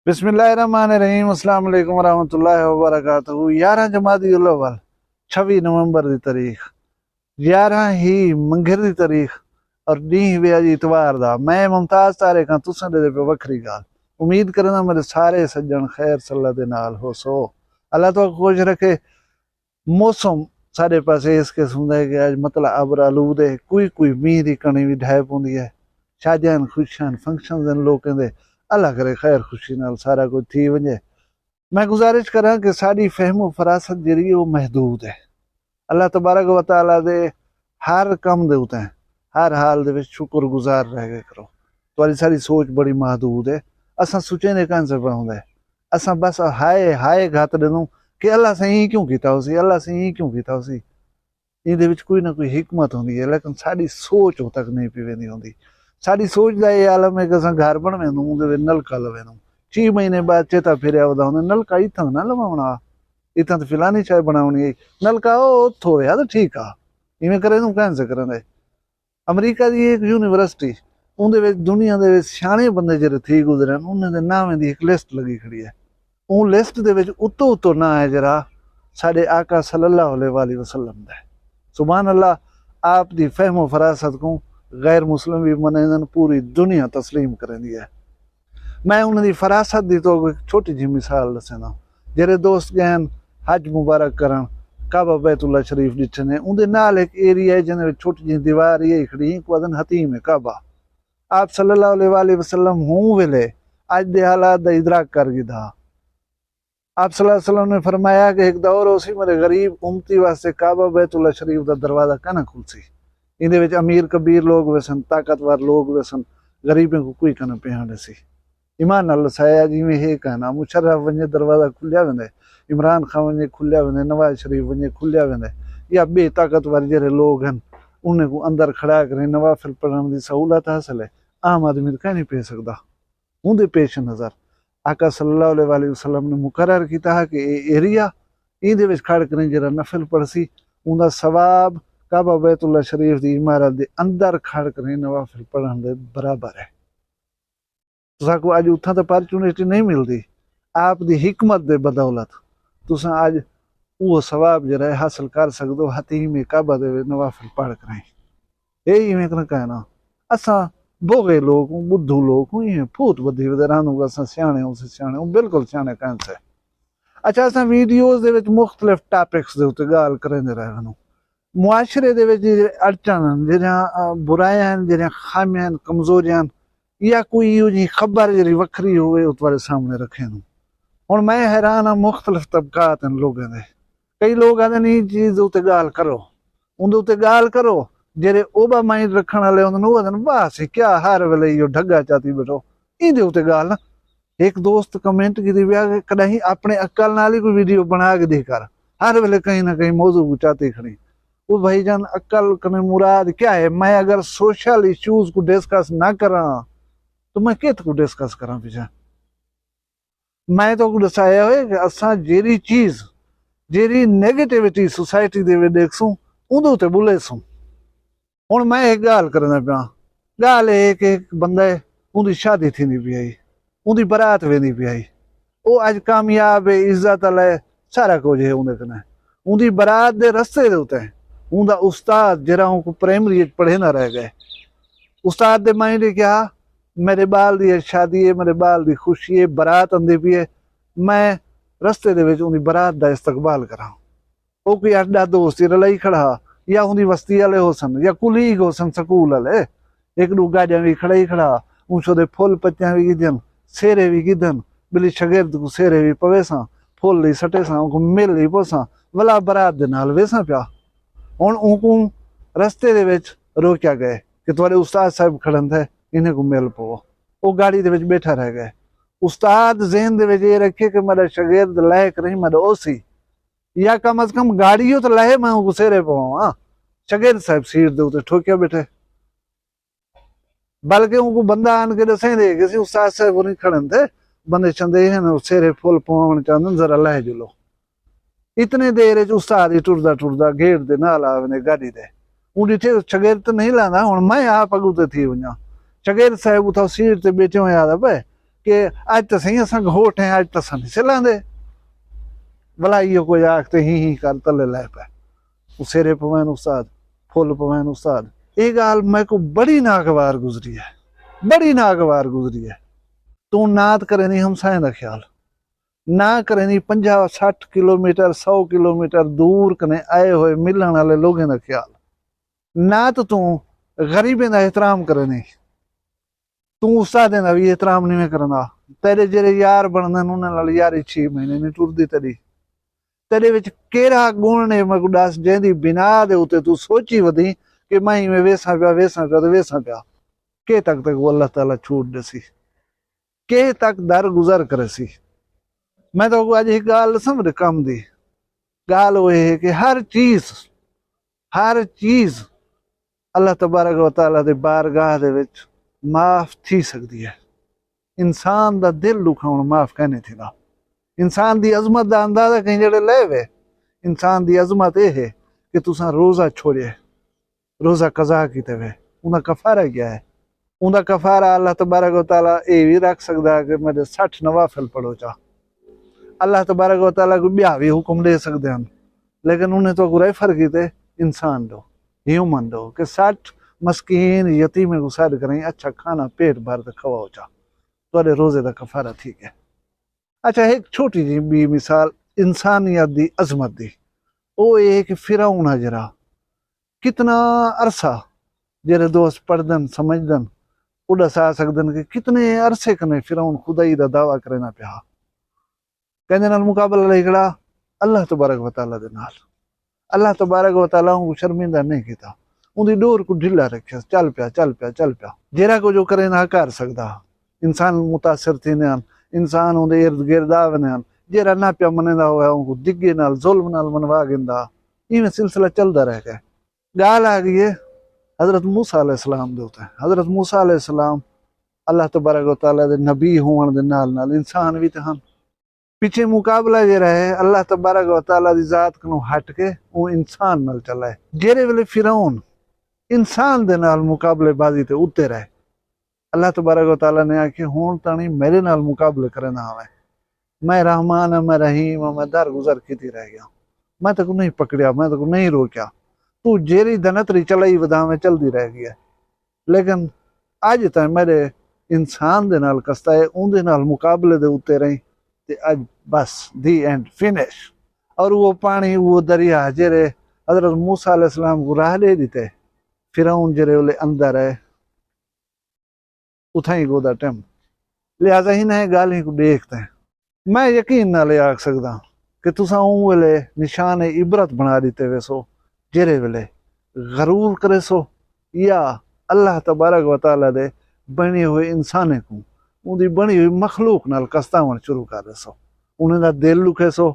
बिस्मिल्लाहिर्रहमानिर्रहीम अस्सलाम वालेकुम वरहमतुल्लाहि वबरकातुहू 11 जमादिउल अव्वल 26 नवंबर की तारीख 11 ही मंघर की तारीख और डी वे अज इतवार दा मैं मुमताज तारे का तुसां दे पे वखरी गाल उम्मीद करना मेरे सारे सज्जन खैर सल्ला दे नाल हो सो अल्लाह तो खुश रखे। मौसम साढ़े पास इस किस्म का है कि अज मतलब अबर आलूद है, कोई मीह की कणी भी ढाई पौंदी है। शादियां खुशियां फंक्शन लोगों के अल्लाह करे खैर खुशी नाल सारा कुछ थी वजे। मैं गुजारिश करा कि साड़ी फहमो फरासत जी वो महदूद है। अल्लाह तबारक व तआला दे हर कम दे उते हर हाल दे शुक्र गुजार रह गए करो। तुम्हारी सारी सोच बड़ी महदूद है। असा सोचे कौन से पाउंदा है, असा बस हाय हाय घात देनू कि अल्लाह से ही क्यों किया उसी, अल्लाह से ही क्यों किया उसी। ये कोई ना कोई हिकमत होंगी है, लेकिन साड़ी सोच हो तक नहीं पी वेंदी होंदी। साड़ी सोच का ये आलम है कि अस घर बन वेंदू नलका लवेंदू 6 महीने बाद चेता फिर नलका इतना ना लवावना, इतना तो फिलानी चाय बनावनी नलका उतो है तो ठीक आ इवें करे कैं से करें। अमरीका की एक यूनिवर्सिटी उन्हें दुनिया के सियाने बंदे जो थी गुजरे उन्होंने नावें की एक लिस्ट लगी खड़ी है। उन लिस्ट के उतो उतो ना है जरा साडे आका सल्लल्लाहु अलैहि वसल्लम दा। सुभान अल्लाह, आप दी फहमो फरासत को गैर मुस्लिम भी मने पूरी दुनिया तस्लीम करेंदी है। मैं उन्होंने फरासत की तो एक छोटी जी मिसाल दसना। जेरे दोस्त गए हज मुबारक करन काबा बैतुल्ला शरीफ डिठे ने उनके नाल एक एरिया है जिन्हें छोटी जी दीवार ये खड़ी वदन हतीम है काबा। आप सल्लल्लाहु अलैहि वसल्लम हूँ वेले अज दे हालात दा इदराक कर गिदा। आप सल्लल्लाहु अलैहि वसल्लम ने फरमाया कि एक दौर उसी मेरे गरीब उम्मती वास्ते काबा बैतुल्ला शरीफ दा दरवाजा कहना खुलसी। इहदे अमीर कबीर लोग वसन, ताकतवर लोग वसन, गरीबों को कोई कहना पिहाने सी। ईमान नाल दसाया जिवें हे कहना मुशर्रफ वने दरवाजा खुलिया वेंदे, इमरान खान वने खुलिया वेंदे, नवाज शरीफ वने खुलिया वेंदे, या बे ताकतवर जेरे लोग हैं उन्हें को अंदर खड़ा करें नवाफिल पढ़ने की सहूलत हासिल है। आम आदमी तो कह नहीं पी सकता। उनके पेश नज़र आका सल्लल्लाहु अलैहि वसल्लम ने मुकर्रर किया कि एरिया इहदे खड़ करें जरा नफिल पढ़सी उनका सवाब काबा बैतुल्ला शरीफ की इमारत के अंदर खड़ करें नवाफिल पढ़ने के बराबर है। तुसां अज उथा तो अपॉर्चुनिटी नहीं मिलती, आप दी हिकमत दे बदौलत तुसां अज वो सवाब जरा हासिल कर सकते। हतीम काबा दे नवाफिल पढ़ करें यही इवें कहना। असा बोगे लोग बुद्धू लोग इवें फूत बदी रहूँ असा सियाने उस सियाने बिल्कुल सियाने कहन से। अच्छा असा वीडियोज दे विच मुख्तलिफ टॉपिक्स दे उत्ते गाल करेंदे रहूँ। मुआशरे दे विच अड़चन जरिया बुराइयां जरिया खामियां कमजोरियां या कोई इहो जी खबर जी वखरी होवे तुम्हारे सामने रखे हूँ। मैं हैरान हाँ मुख्तलिफ तबकात लोगों के। कई लोग आते नहीं चीज उत्ते गाल करो उनके उत्ते गाल करो जेरे ओबा माइंड रखने वाले होंगे बस क्या हर वेले इहो ढगा चाती बैठो इहदे उत्ते गाल ना। एक दोस्त कमेंट की कहीं अपने अक्ल नाल ही कोई वीडियो बना के दे कर हर वेले कहीं ना कहीं मौजू को चाहती खड़ी। वो भाईजान अक्ल कने मुराद क्या है? मैं अगर सोशल इश्यूज को डिस्कस ना करा तो मैं कित को डिस्कस करा पीछे। मैं तो दसाया है कि असा जेरी चीज जेरी नेगेटिविटी सोसाइटी दे देखसूं उहदे उत्ते बुलेसूं। हुण मैं एक गाल करना पिया। गाल एक एक बंदा उनकी शादी थी नहीं पी आई, उनकी बरात वेंदी पी आई, वो अज कामयाब है, इज्जत है, सारा कुछ है उनके कने। उनकी बरात दे रस्ते दे उत्ते उनका उस्ताद जरा को प्राइमरी पढ़े ना रह गए। उस्ताद दे माइंड क्या मेरे बाल दी शादी है, मेरे बाल दी खुशी है, बरात आंदी पी है, मैं रस्ते दे विच उनकी बरात दा इस्तकबाल करा। वो कोई अड्डा दोस्त रलाई खड़ा या उनकी बस्ती वाले हो सन या कुलीग हो सन स्कूल वाले एक दो गाड़ियां भी खड़ा ही खड़ा ऊंचो दे फुल पत्तियां भी गिदन सेरे भी गिदन बिली शगिर्द को सेरे भी पवे सा फुल ली सटे सा उनको मिल ही पोसा वला बरात दे नाल वेसा पिया। हुण उनको रस्ते दे विच रोकिया गए कि तुम्हारे उस्ताद साहब खड़न थे इन्हें को मिल पवो। वो गाड़ी दे विच बैठा रह गए। उस्ताद ज़हन दे विच ये रखे कि मेरा शगिर्द लायक नहीं मेरा ओसी या कम अज कम गाड़ियों तो लाए मैं गुसेरे पाऊँ। हाँ शगिर्द साहब सीट दे उत्ते ठोकिया बैठे, बल्कि उनको बंदा आन के दसे दे कि उस्ताद साहब नहीं खड़न थे बंदे चंदे हैं सेरे फुल पवान चाहते जरा लह जुलो। इतने देर उस्ताद ही टुरदा टुरदा गेट दे नाल आवे गाड़ी दे उठी शगिर्द तो नहीं लाना। हुण मैं आप अगू ते थी वञा शगिर्द साहब उथा सीट ते बैठे हुए पे कि अज तो सही असां घोट हैं, अज तो असां नहीं सिलांदे भला इहो कुछ आखते ही कर तले लै पै सिरे पवैन उस्ताद फुल पवैन उस्ताद। ये गाल मैं को बड़ी नागवार गुजरी है, बड़ी नागवार गुजरी है। तू नात करे नहीं हमसाए दा ख्याल ना करे नहीं 50-60 किलोमीटर 100 किलोमीटर दूर कने आए हुए मिलने वाले लोगों का ख्याल ना। तो तू गरीबें का एहतराम करे नहीं, तू उस्तादें का भी एहतराम नहीं करना। तेरे जेरे यार बनदे उन्होंने यारी 6 महीने नहीं टुरदी तेरी। तेरे विच केड़ा गुण ने मैं दस जैंदी बिना दे उते तू सोची वधी कि मैं इवें वेसा पिया के तक वो अल्लाह ताला छूट देसी, के तक दर गुजर करे सी। मैं तो अज एक गाल समझ कम दी गाल वो है कि हर चीज अल्लाह तबारक व तआला दे बारगाह दे विच माफ थी सकती है। इंसान दा दिल दुखाउण माफ कहने थींदा। इंसान दी अजमत दा अंदाजा कहीं जेड़े ले वे। इंसान दी अजमत ये है कि तुसा रोजा छोड़े, रोजा कज़ा कीते वे, उनका कफारा क्या है? उनका कफारा अल्लाह तबारक व तआला ये भी रख सकदा है कि मेरे 60 नवाफिल पढ़ो चा। अल्लाह तबारक व तआला को ब्याह भी हुक्म दे सकते हैं, लेकिन उन्हें तो रेफर कीते इंसान दो, ह्यूमन दो कि 60 मस्कीन यतीम को सैर करें, अच्छा खाना पेट भर के खवाओ चा, तो रोजे का कफारा ठीक है। अच्छा एक छोटी जी भी मिसाल इंसानियत दी अजमत दी, वो ये कि फिरौन है जरा कितना अरसा जेरे दोस्त पढ़दन समझदन वो दसा सकदन कि कितने अरसे कने फिरौन खुदाई दा दावा करना पिया। कहंदे नाल मुकाबला लेगड़ा अल्लाह तबारक व तआला दे नाल। अल्लाह तबारक व तआला को शर्मिंदा नहीं किया, उनकी डोर को ढिला रखिया, चल पिया जेरा को जो करे ना कर सकदा। इंसान मुतासिर थीने, इंसान उनके इर्द गिर्द आवने, जेरा ना पिया मनेदा होया उनको दिग्गे नाल जुल्म नाल मनवा गिंदा। इवें सिलसिला चलदा रह गया। गाल आ गई है हजरत मूसा अलैहिस्सलाम दे उते। हजरत मूसा अलैहिस्सलाम अल्लाह तबारक व तआला दे नबी होने दे नाल इंसान भी थे। पीछे मुकाबला जे रहे अल्लाह तबारक व तआला दी जात को हट के वो इंसान नाल चला है। जेरे वेले फिरौन इंसान दे नाल मुकाबलेबाजी ते उत्ते रहे, अल्लाह तबारक व तआला ने आखे हुण ताणी मेरे नाल मुकाबले करे ना आवे, मैं रहमान है, मैं रहीम है, मैं दर गुजर कीती रह गया, मैं तेको नहीं पकड़िया, मैं तेको नहीं रोकिया, तू जेरी दनतरी चलाई वधावे चलदी रह गई है। लेकिन अज तक मेरे इंसान दे नाल कसता है, उनदे नाल मुकाबले दे उत्ते रही ते अज बस दी एंड फिनिश। और वो पानी वो दरिया जेरे हजरत मूसा अलैहिस्सलाम को राह दे दीते, फिरौन जेरे वाले अंदर है उठाई गोदा टाइम। लिहाजा ही ना गाल ही को देखते हैं। मैं यकीन ना ले आख सकदा कि तुसा उन वेले निशान इबरत बना दीते वैसो जेरे वेले गरूर करे सो या अल्लाह तबारक व तआला दे बने हुए इंसाने को उनकी बनी हुई मखलूक नाल कसतावन शुरू कर दे सो, उन्हें दा दिल लुखे सो।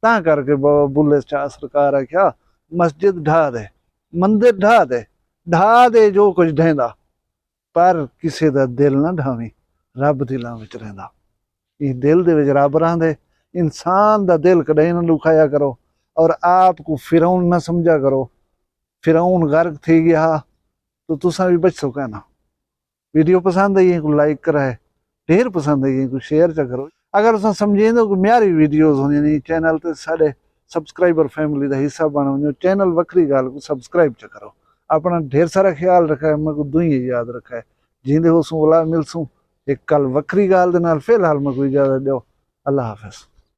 ता करके बाबा बुल्ले शाह सरकार आख्या मस्जिद ढा दे, मंदिर ढा दे जो कुछ ढेंदा, पर किसी दा दिल ना ढावी, रब दिलां विच रहिंदा। इस दिल दे विच रब रहिंदे। इंसान दा दिल कदे ना दुखाया करो और आप को फिरौन ना समझा करो। फिरौन गर्क थी गया तो तुसा भी बच सको ना। वीडियो पसंद आई को लाइक कराए, ढेर पसंद आई को शेयर चा करो। अगर तुम समझे तो म्यारी वीडियोज होनी नहीं चैनल ते साडे सब्सक्राइबर फैमिली का हिस्सा बनो वञो। चैनल वक्री गाल को सब्सक्राइब चा करो। अपना ढेर सारा ख्याल रखा है, मैं को दुई याद रखा है। जींदे हो सू मिलसूँ एक कल वक्री गाल दे नाल। फिलहाल मैं कोई इजाजत दो। अल्लाह हाफिज।